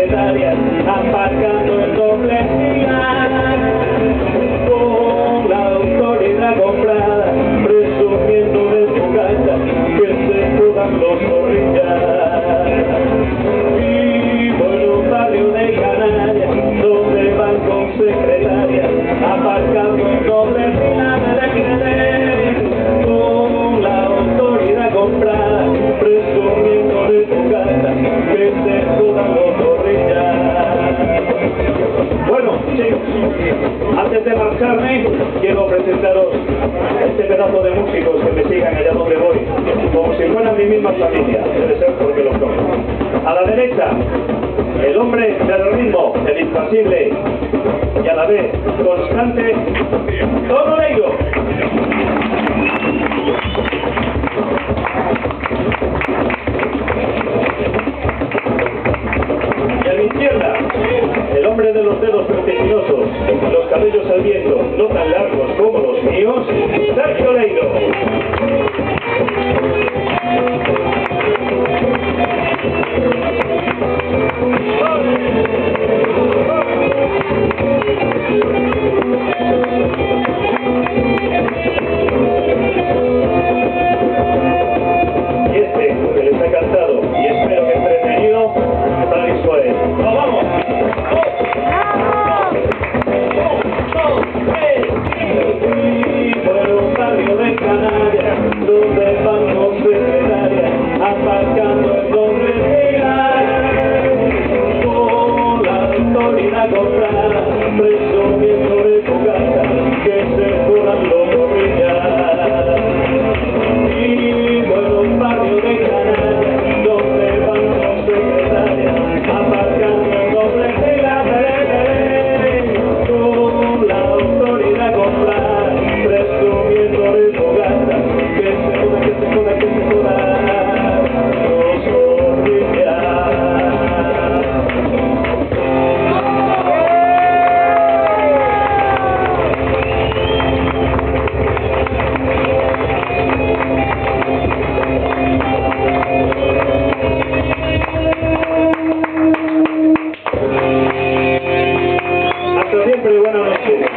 secretaria, aparcando en doble fila, con la autoridad comprada, presumiendo de su casa, que se jodan los zorrillas. Vivo en un barrio de canalla, donde van con secretaria, aparcando en doble fila, con la autoridad comprada, presumiendo de su casa, que se jodan los zorrillas. Bueno, chicos, antes de marcharme, quiero presentaros este pedazo de músicos que me sigan allá donde voy, como si fueran mi misma familia, debe ser porque los conozco. A la derecha, el hombre del ritmo, el impasible y a la vez constante, Don Oleiro. Y a mi izquierda, el hombre de los dedos vertiginosos, los cabellos al viento, no tan largos como los míos, Sergio Oleiro. Y este, que les ha cantado, y espero que entretenido, Tari Suárez. ¡No, vamos! Por un barrio de Canarias, donde van con secretaria, aparcando en doble fila, con la autoridad comprada, presumiendo de tu casa, que se jodan los zorrillas. Vivo en un barrio de Canarias, donde van con secretaria, aparcando en doble fila, con la autoridad comprada, presumiendo de tu casa, que se joda, que se joda, que se joda los zorrillas. Hasta siempre y buenas noches.